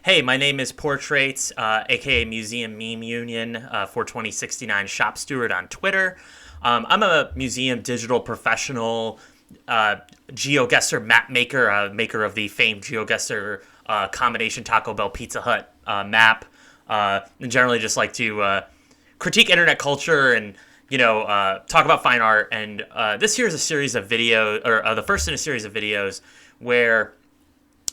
Hey, my name is Portraits, aka Museum Meme Union, 42069 Shop Steward on Twitter. I'm a museum digital professional, GeoGuessr map maker, maker of the famed GeoGuessr combination Taco Bell Pizza Hut map, and generally just like to critique internet culture and talk about fine art. And this here is a series of videos, or the first in a series of videos where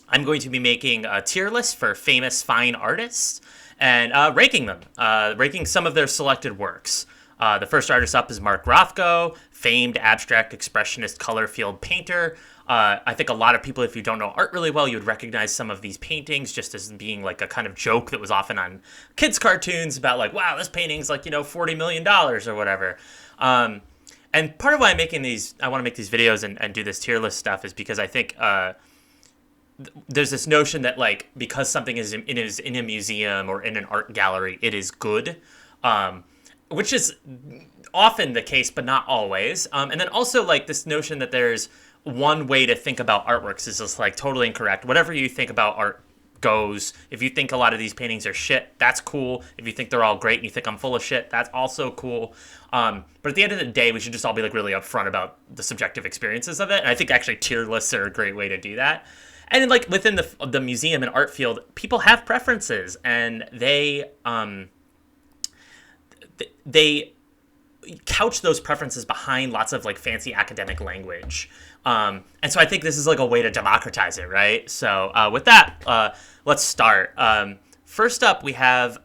I'm going to be making a tier list for famous fine artists and ranking them, ranking some of their selected works. The first artist up is Mark Rothko, famed abstract expressionist color field painter. I think a lot of people, if you don't know art really well, you would recognize some of these paintings just as being like a kind of joke that was often on kids' cartoons about like, wow, this painting's like, $40 million or whatever. And part of why I want to make these videos and do this tier list stuff is because I think there's this notion that like because something is in a museum or in an art gallery, it is good, which is often the case, but not always. And then also like this notion that there's one way to think about artworks is just like totally incorrect. Whatever you think about art goes. If you think a lot of these paintings are shit, that's cool. If you think they're all great and you think I'm full of shit, that's also cool. But at the end of the day, we should just all be like really upfront about the subjective experiences of it. And I think actually tier lists are a great way to do that. And then, like within the museum and art field, people have preferences, and they couch those preferences behind lots of like fancy academic language. And so I think this is like a way to democratize it, right? So with that, let's start. First up, we have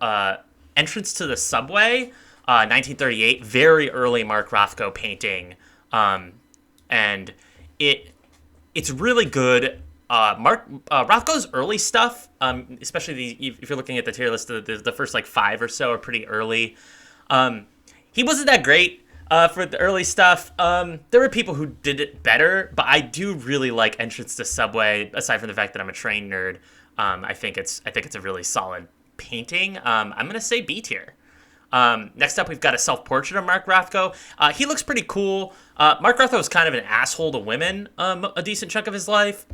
Entrance to the Subway, 1938, very early Mark Rothko painting, and it's really good. Rothko's early stuff, especially if you're looking at the tier list, the first like 5 or so are pretty early. He wasn't that great for the early stuff. There were people who did it better, but I do really like Entrance to Subway. Aside from the fact that I'm a train nerd, I think it's a really solid painting. I'm gonna say B tier. Next up, we've got a self-portrait of Mark Rothko. He looks pretty cool. Mark Rothko was kind of an asshole to women a decent chunk of his life.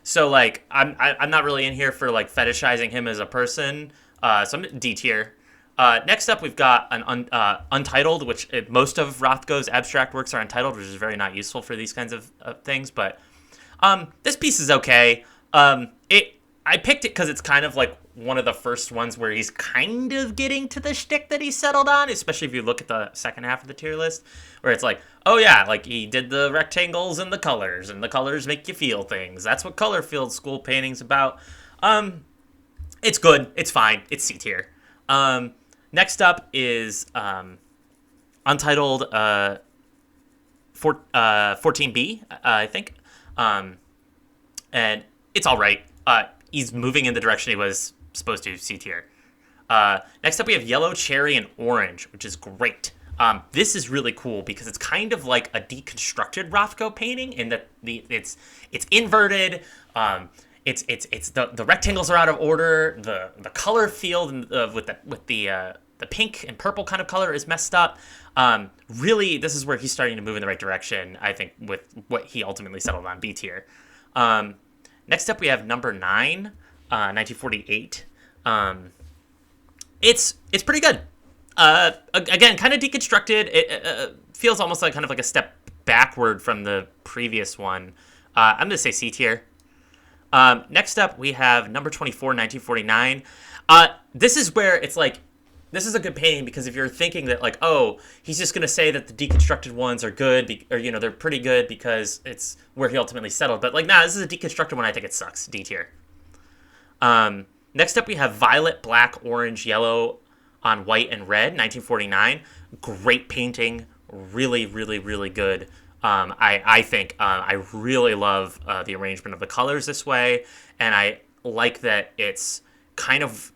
So like I'm not really in here for like fetishizing him as a person. So I'm D tier. Next up, we've got an Untitled, which most of Rothko's abstract works are untitled, which is very not useful for these kinds of things. But this piece is okay. I picked it because it's kind of like one of the first ones where he's kind of getting to the shtick that he settled on, especially if you look at the second half of the tier list, where it's like, oh yeah, like he did the rectangles and the colors make you feel things. That's what color field school painting's about. It's good. It's fine. It's C tier. Next up is Untitled 14B, I think. And it's all right. He's moving in the direction he was supposed to, C tier. Next up, we have Yellow, Cherry, and Orange, which is great. This is really cool because it's kind of like a deconstructed Rothko painting in that it's inverted. It's the rectangles are out of order. The color field with the pink and purple kind of color is messed up. Really, this is where he's starting to move in the right direction, I think, with what he ultimately settled on, B tier. Next up, we have number 9, 1948. It's pretty good. Again, kind of deconstructed. It feels almost like kind of like a step backward from the previous one. I'm going to say C tier. Next up, we have number 24, 1949. This is where it's like, this is a good painting because if you're thinking that like, oh, he's just going to say that the deconstructed ones are good, or, they're pretty good because it's where he ultimately settled. But like, nah, this is a deconstructed one. I think it sucks. D tier. Next up, we have Violet, Black, Orange, Yellow on White and Red, 1949. Great painting. Really, really, really good. I think I really love the arrangement of the colors this way, and I like that it's kind of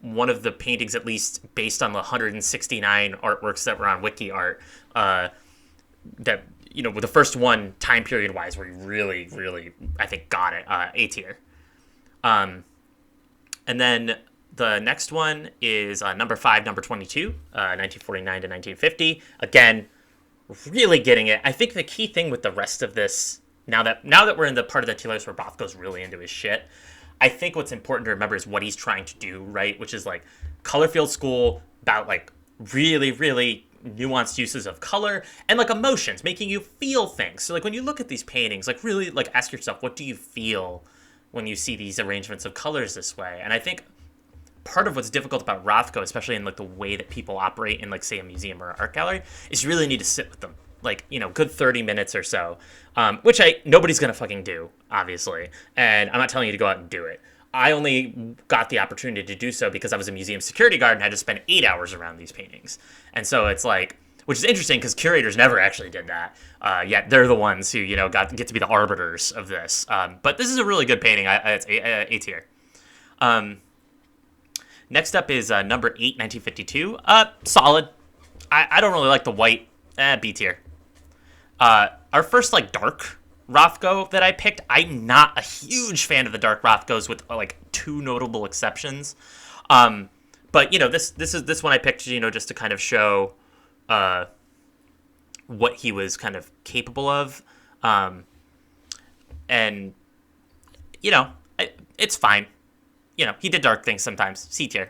one of the paintings, at least based on the 169 artworks that were on WikiArt, that, with the first one time period wise where he really, really, I think, got it, A tier. And then the next one is number 5, number 22, 1949 to 1950. Again, really getting it. I think the key thing with the rest of this, now that we're in the part of the tier list where Rothko's really into his shit, I think what's important to remember is what he's trying to do, right? Which is like color field school, about like really, really nuanced uses of color and like emotions, making you feel things. So like when you look at these paintings, like really like ask yourself, what do you feel when you see these arrangements of colors this way? And I think part of what's difficult about Rothko, especially in like the way that people operate in like say a museum or an art gallery, is you really need to sit with them, like, you know, good 30 minutes or so, which nobody's gonna fucking do, obviously, and I'm not telling you to go out and do it. I only got the opportunity to do so because I was a museum security guard and had to spend 8 hours around these paintings. And so it's like, which is interesting because curators never actually did that. Yet they're the ones who, you know, get to be the arbiters of this. But this is a really good painting. It's A tier. Next up is number 8, 1952. Solid. I don't really like the white. B tier. Our first like dark Rothko that I picked, I'm not a huge fan of the dark Rothkos with like 2 notable exceptions. But you know, this one I picked, you know, just to kind of show what he was kind of capable of. And you know, it's fine. You know, he did dark things sometimes. C tier.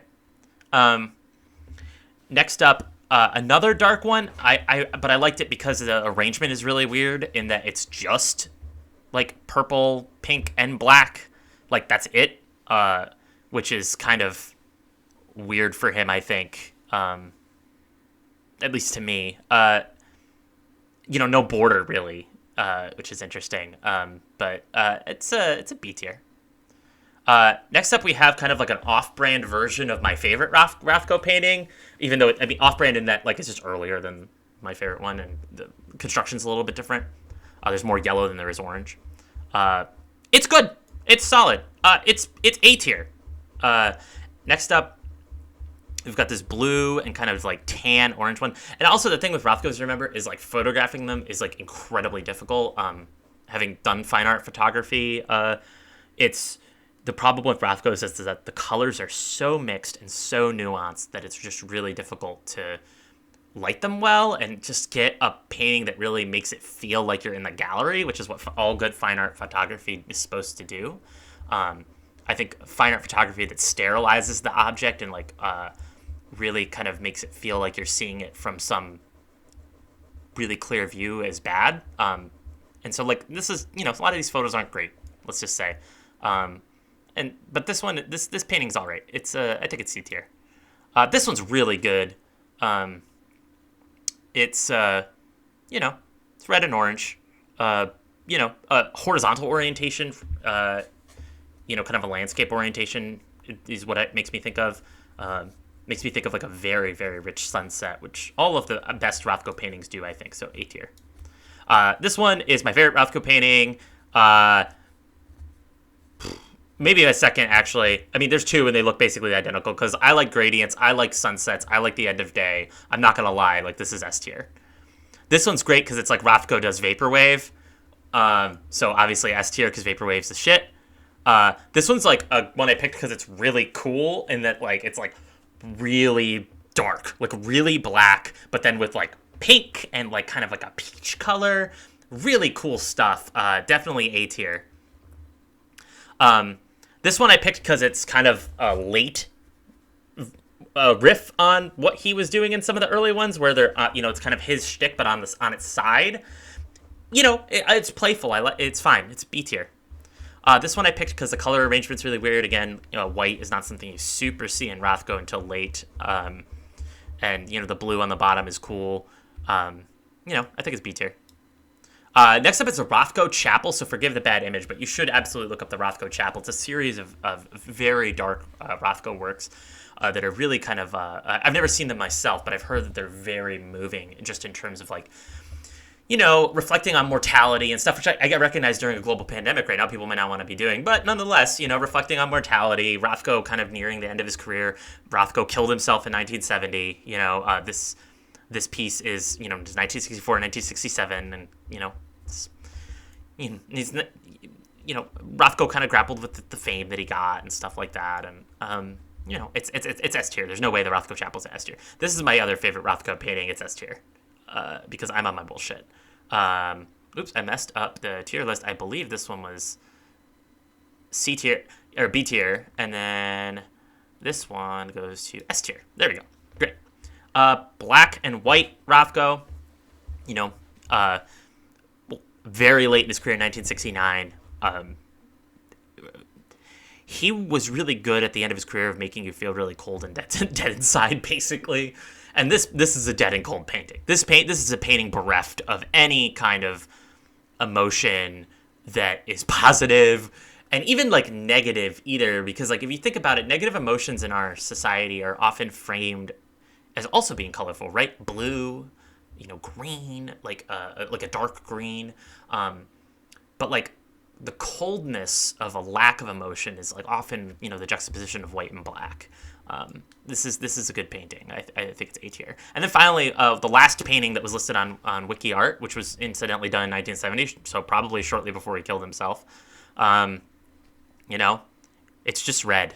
Next up, another dark one. But I liked it because the arrangement is really weird in that it's just like purple, pink, and black. Like that's it. Which is kind of weird for him, I think. At least to me. You know, no border really, which is interesting. But it's a B tier. Next up, we have kind of like an off-brand version of my favorite Rothko painting, even though off-brand in that like it's just earlier than my favorite one, and the construction's a little bit different. There's more yellow than there is orange. It's good. It's solid. It's A tier. Next up, we've got this blue and kind of like tan orange one, and also the thing with Rothkos, remember, is like photographing them is like incredibly difficult. Having done fine art photography, it's the problem with Rothkos is that the colors are so mixed and so nuanced that it's just really difficult to light them well and just get a painting that really makes it feel like you're in the gallery, which is what all good fine art photography is supposed to do. I think fine art photography that sterilizes the object and like really kind of makes it feel like you're seeing it from some really clear view is bad. And so like this is, you know, a lot of these photos aren't great, let's just say. But this one, this painting's all right. It's I think it's C tier. This one's really good. It's you know, it's red and orange. You know, horizontal orientation. You know, kind of a landscape orientation is what it makes me think of. Makes me think of like a very, very rich sunset, which all of the best Rothko paintings do, I think. So A tier. This one is my favorite Rothko painting. Maybe a second, actually. I mean, there's 2, and they look basically identical, because I like gradients, I like sunsets, I like the end of day. I'm not going to lie, like, this is S tier. This one's great, because it's like Rothko does Vaporwave. So, obviously, S tier, because Vaporwave's the shit. This one's, like, one I picked because it's really cool, in that, like, it's, like, really dark. Like, really black, but then with, like, pink and, like, kind of, like, a peach color. Really cool stuff. Definitely A tier. This one I picked because it's kind of a late riff on what he was doing in some of the early ones, where they're, you know, it's kind of his shtick, but on its side. You know, it's playful. It's fine. It's B tier. This one I picked because the color arrangement's really weird. Again, you know, white is not something you super see in Rothko until late. And you know, the blue on the bottom is cool. You know, I think it's B tier. Next up is a Rothko Chapel, so forgive the bad image, but you should absolutely look up the Rothko Chapel. It's a series of very dark Rothko works that are really kind of... I've never seen them myself, but I've heard that they're very moving, just in terms of, like, you know, reflecting on mortality and stuff, which I get recognized during a global pandemic right now, people might not want to be doing. But nonetheless, you know, reflecting on mortality, Rothko kind of nearing the end of his career. Rothko killed himself in 1970. You know, this piece is, you know, 1964 and 1967, and, you know, he's, you know, Rothko kind of grappled with the fame that he got and stuff like that, and you know, it's S tier. There's no way the Rothko Chapel's S tier. This is my other favorite Rothko painting. It's S tier, because I'm on my bullshit. Oops, I messed up the tier list. I believe this one was C tier. or B tier, and then this one goes to S tier. There we go. Great. Black and white Rothko, you know, very late in his career, 1969. He was really good at the end of his career of making you feel really cold and dead inside, basically. And this is a dead and cold painting. This is a painting bereft of any kind of emotion that is positive and even like negative either, because like if you think about it, negative emotions in our society are often framed as also being colorful, right? Blue, green, like a dark green, but like the coldness of a lack of emotion is like often the juxtaposition of white and black. This is a good painting. I think it's A tier. And then finally, the last painting that was listed on WikiArt, which was incidentally done in 1970, so probably shortly before he killed himself. It's just red,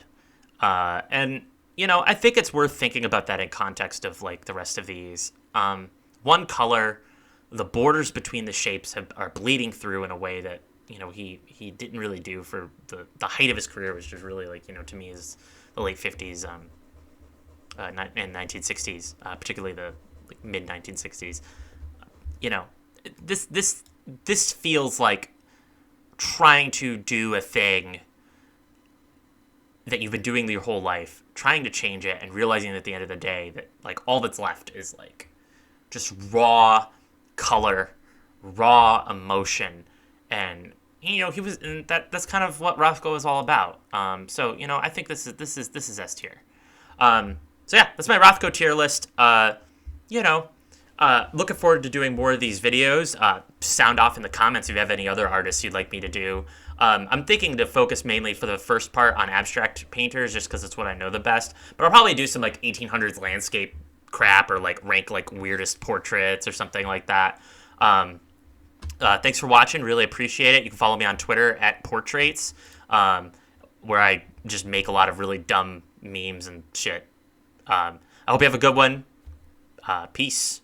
and I think it's worth thinking about that in context of like the rest of these. One color, the borders between the shapes are bleeding through in a way that he didn't really do for the height of his career, which is really like to me is the late 50s and 1960s, particularly the mid 1960s. This feels like trying to do a thing that you've been doing your whole life, trying to change it and realizing at the end of the day that like all that's left is like just raw color, raw emotion. And that's kind of what Rothko is all about. So I think this is S tier. So yeah, that's my Rothko tier list. Looking forward to doing more of these videos. Sound off in the comments if you have any other artists you'd like me to do. I'm thinking to focus mainly for the first part on abstract painters, just because it's what I know the best. But I'll probably do some like 1800s landscape crap, or like rank like weirdest portraits or something like that. Thanks for watching. Really appreciate it. You can follow me on Twitter at Portraits, where I just make a lot of really dumb memes and shit. I hope you have a good one. Peace.